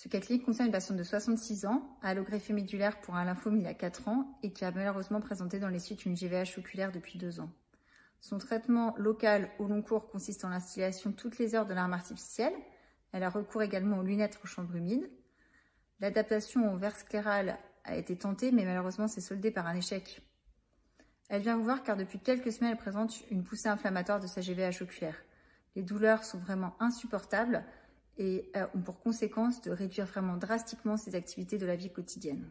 Ce cas clinique concerne une patiente de 66 ans, à allographie médulaire pour un lymphome il y a 4 ans et qui a malheureusement présenté dans les suites une GVH oculaire depuis 2 ans. Son traitement local au long cours consiste en l'instillation toutes les heures de larmes artificielles. Elle a recours également aux lunettes aux chambres humides. L'adaptation au verre scléral a été tentée, mais malheureusement s'est soldée par un échec. Elle vient vous voir car depuis quelques semaines, elle présente une poussée inflammatoire de sa GVH oculaire. Les douleurs sont vraiment insupportables et ont pour conséquence de réduire vraiment drastiquement ses activités de la vie quotidienne.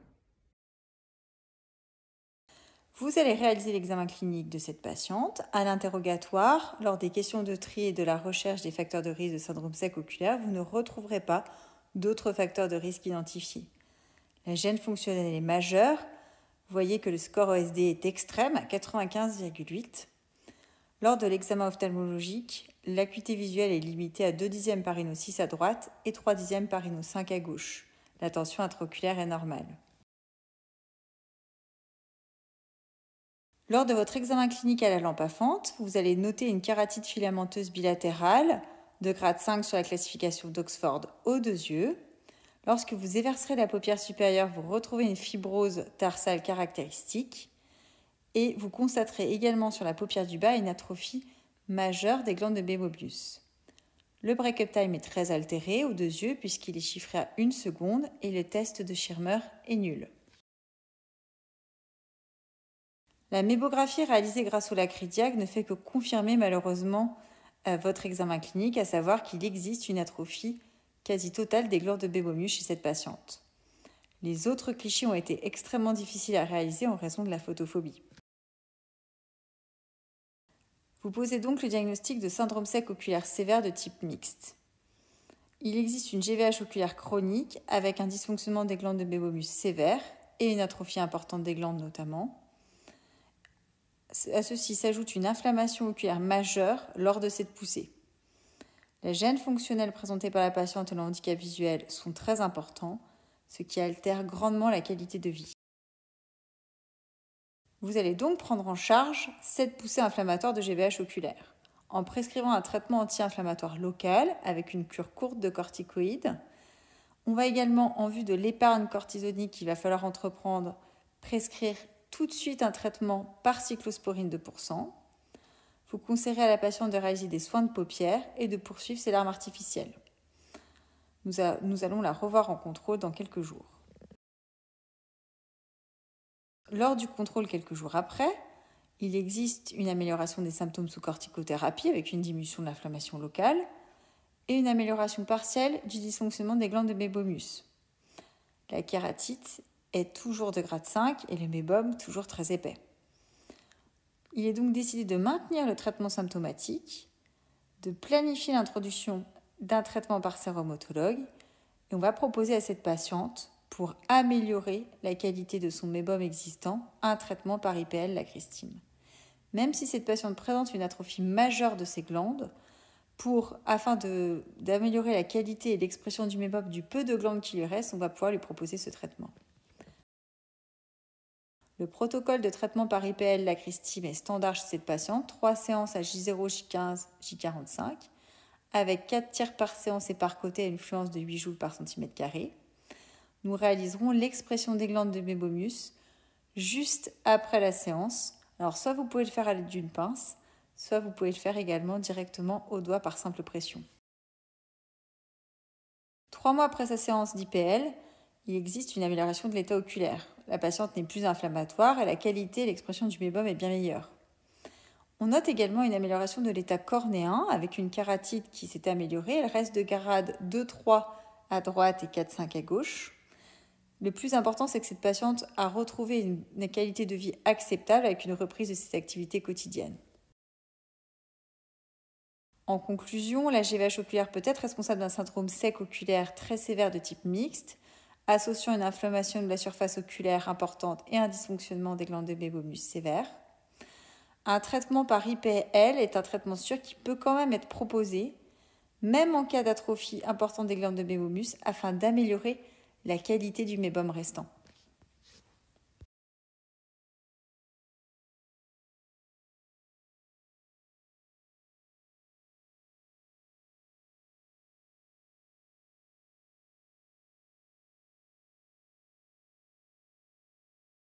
Vous allez réaliser l'examen clinique de cette patiente. À l'interrogatoire, lors des questions de tri et de la recherche des facteurs de risque de syndrome sec oculaire, vous ne retrouverez pas d'autres facteurs de risque identifiés. La gêne fonctionnelle est majeure. Vous voyez que le score OSD est extrême à 95,8. Lors de l'examen ophtalmologique, l'acuité visuelle est limitée à 2/10 par Rhino 6 à droite et 3/10 par Rhino 5 à gauche. La tension intraoculaire est normale. Lors de votre examen clinique à la lampe à fente, vous allez noter une kératite filamenteuse bilatérale de grade 5 sur la classification d'Oxford aux 2 yeux. Lorsque vous éverserez la paupière supérieure, vous retrouvez une fibrose tarsale caractéristique et vous constaterez également sur la paupière du bas une atrophie majeure des glandes de Möbius. Le break-up time est très altéré aux 2 yeux puisqu'il est chiffré à 1 seconde et le test de Schirmer est nul. La mébographie réalisée grâce au Lacridiac ne fait que confirmer malheureusement votre examen clinique, à savoir qu'il existe une atrophie quasi totale des glandes de Möbius chez cette patiente. Les autres clichés ont été extrêmement difficiles à réaliser en raison de la photophobie. Vous posez donc le diagnostic de syndrome sec oculaire sévère de type mixte. Il existe une GVH oculaire chronique avec un dysfonctionnement des glandes de Möbius sévère et une atrophie importante des glandes notamment. À ceci s'ajoute une inflammation oculaire majeure lors de cette poussée. La gêne fonctionnelle présentée par la patiente et le handicap visuel sont très importants, ce qui altère grandement la qualité de vie. Vous allez donc prendre en charge cette poussée inflammatoire de GVH oculaire en prescrivant un traitement anti-inflammatoire local avec une cure courte de corticoïdes. On va également, en vue de l'épargne cortisonique qu'il va falloir entreprendre, prescrire tout de suite un traitement par cyclosporine 2%. Vous conseillerez à la patiente de réaliser des soins de paupières et de poursuivre ses larmes artificielles. Nous allons la revoir en contrôle dans quelques jours. Lors du contrôle quelques jours après, il existe une amélioration des symptômes sous corticothérapie avec une diminution de l'inflammation locale et une amélioration partielle du dysfonctionnement des glandes de Möbius. La kératite est toujours de grade 5 et le mébum toujours très épais. Il est donc décidé de maintenir le traitement symptomatique, de planifier l'introduction d'un traitement par séromotologue et on va proposer à cette patiente, pour améliorer la qualité de son mébum existant, un traitement par IPL lacrystime. Même si cette patiente présente une atrophie majeure de ses glandes, afin d'améliorer la qualité et l'expression du mébum du peu de glandes qui lui reste, on va pouvoir lui proposer ce traitement. Le protocole de traitement par IPL lacrystime est standard chez cette patiente, 3 séances à J0, J15, J45, avec 4 tiers par séance et par côté à une fluence de 8 joules par centimètre carré. Nous réaliserons l'expression des glandes de Möbius juste après la séance. Alors soit vous pouvez le faire à l'aide d'une pince, soit vous pouvez le faire également directement au doigt par simple pression. 3 mois après sa séance d'IPL, il existe une amélioration de l'état oculaire. La patiente n'est plus inflammatoire et la qualité et l'expression du mébum est bien meilleure. On note également une amélioration de l'état cornéen avec une kératite qui s'est améliorée. Elle reste de grade 2-3 à droite et 4-5 à gauche. Le plus important, c'est que cette patiente a retrouvé une qualité de vie acceptable avec une reprise de ses activités quotidiennes. En conclusion, la GVH oculaire peut être responsable d'un syndrome sec oculaire très sévère de type mixte, associant une inflammation de la surface oculaire importante et un dysfonctionnement des glandes de Möbius sévère. Un traitement par IPL est un traitement sûr qui peut quand même être proposé, même en cas d'atrophie importante des glandes de Möbius, afin d'améliorer la qualité du mébum restant.